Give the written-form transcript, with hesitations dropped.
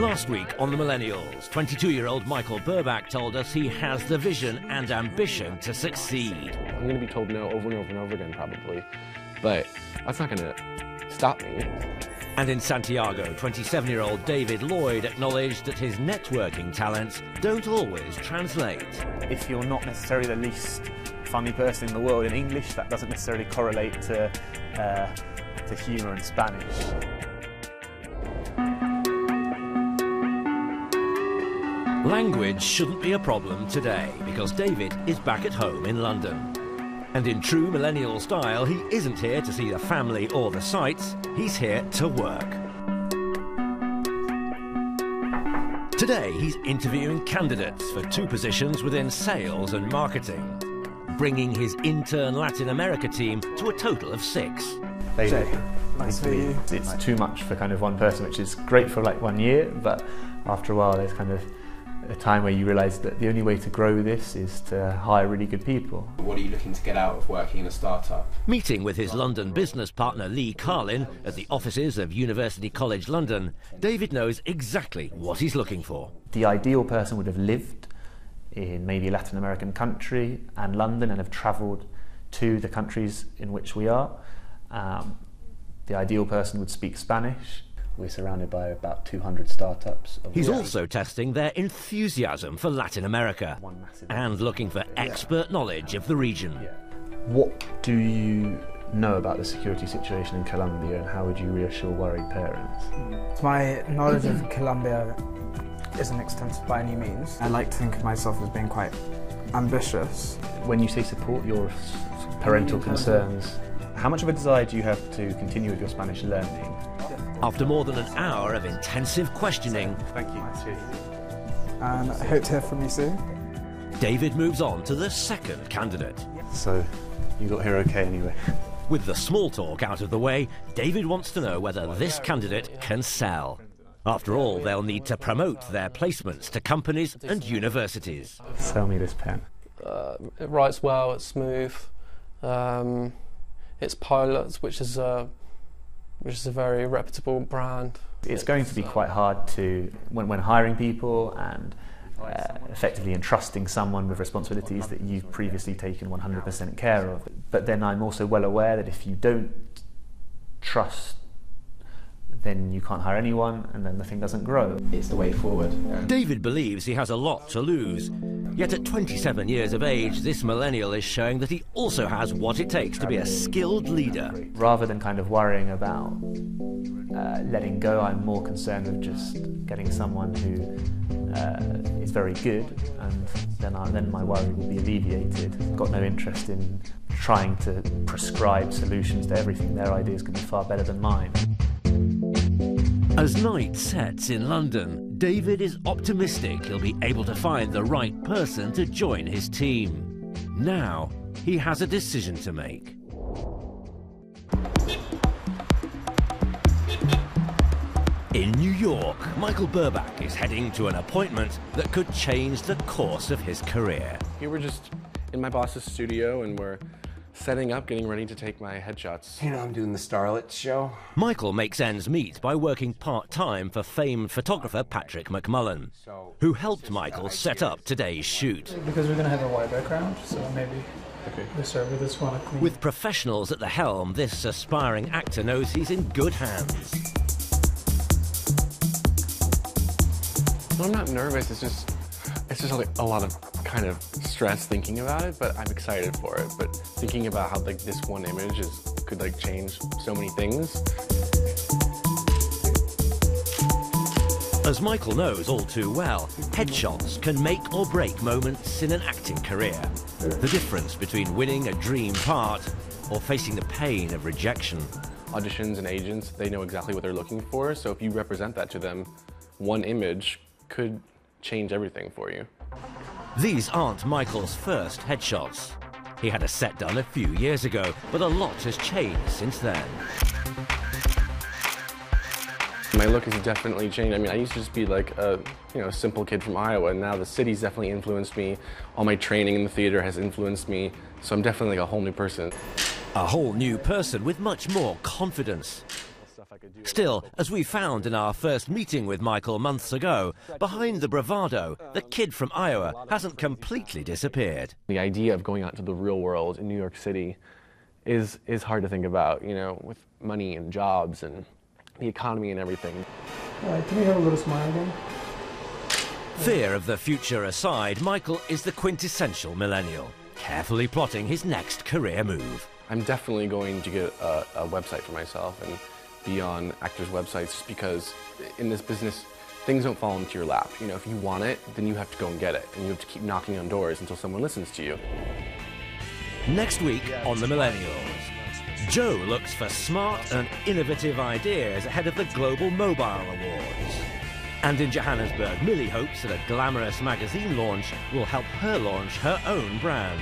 Last week on the Millennials, 22-year-old Michael Burbach told us he has the vision and ambition to succeed. I'm going to be told no over and over and over again, probably, but that's not going to stop me. And in Santiago, 27-year-old David Lloyd acknowledged that his networking talents don't always translate. If you're not necessarily the least funny person in the world in English, that doesn't necessarily correlate to humour in Spanish. Language shouldn't be a problem today because David is back at home in London. And in true millennial style, he isn't here to see the family or the sights, he's here to work. Today, he's interviewing candidates for 2 positions within sales and marketing, bringing his intern Latin America team to a total of 6. Jay, nice to meet you. It's too much for kind of one person, which is great for like 1 year, but after a while there's kind of a time where you realise that the only way to grow this is to hire really good people. What are you looking to get out of working in a startup? Meeting with his London business partner Lee Carlin at the offices of University College London, David knows exactly what he's looking for. The ideal person would have lived in maybe a Latin American country and London and have travelled to the countries in which we are. The ideal person would speak Spanish. We're surrounded by about 200 startups. He's also testing their enthusiasm for Latin America and looking for expert knowledge of the region. What do you know about the security situation in Colombia, and how would you reassure worried parents? My knowledge of Colombia isn't extensive by any means. I like to think of myself as being quite ambitious. When you say support your parental concerns, how much of a desire do you have to continue with your Spanish learning? After more than an hour of intensive questioning, Thank you. And I hope to hear from you soon. David moves on to the second candidate. So, you got here okay anyway? With the small talk out of the way, David wants to know whether this candidate can sell. After all, they'll need to promote their placements to companies and universities. Sell me this pen. It writes well, it's smooth. It's Pilots, which is a very reputable brand. It's going to be quite hard to, when hiring people and effectively entrusting someone with responsibilities that you've previously taken 100% care of. But then I'm also well aware that if you don't trust, then you can't hire anyone, and then the thing doesn't grow. It's the way forward. David believes he has a lot to lose. Yet at 27 years of age, this millennial is showing that he also has what it takes to be a skilled leader. Rather than kind of worrying about letting go, I'm more concerned with just getting someone who is very good, and then my worry will be alleviated. I've got no interest in trying to prescribe solutions to everything. Their ideas could be far better than mine. As night sets in London, David is optimistic he'll be able to find the right person to join his team. Now, he has a decision to make. In New York, Michael Burbach is heading to an appointment that could change the course of his career. Here we're just in my boss's studio and we're setting up, getting ready to take my headshots. You know, I'm doing the Starlet show. Michael makes ends meet by working part-time for famed photographer Patrick McMullen, who helped Michael set up today's shoot. Because we're going to have a white background, so maybe we start with this one. With professionals at the helm, this aspiring actor knows he's in good hands. I'm not nervous, it's just like a lot of kind of stress thinking about it, but I'm excited for it. But thinking about how like this one image could like change so many things. As Michael knows all too well, headshots can make or break moments in an acting career. The difference between winning a dream part or facing the pain of rejection. Auditions and agents, they know exactly what they're looking for, so if you represent that to them, one image could change everything for you. These aren't Michael's first headshots. He had a set done a few years ago, but a lot has changed since then. My look has definitely changed. I mean, I used to just be like a simple kid from Iowa, and now the city's definitely influenced me. All my training in the theater has influenced me, so I'm definitely like a whole new person. A whole new person with much more confidence. if I could do it. Still, as we found in our first meeting with Michael months ago, behind the bravado, the kid from Iowa hasn't completely disappeared. The idea of going out to the real world in New York City is hard to think about, you know, with money and jobs and the economy and everything. All right, can we have a little smile again? Fear of the future aside, Michael is the quintessential millennial, carefully plotting his next career move. I'm definitely going to get a website for myself and be on actors' websites, just because in this business, things don't fall into your lap. You know, if you want it, then you have to go and get it, and you have to keep knocking on doors until someone listens to you. Next week on The Millennials, Joe looks for smart and innovative ideas ahead of the Global Mobile Awards. And in Johannesburg, Millie hopes that a glamorous magazine launch will help her launch her own brand.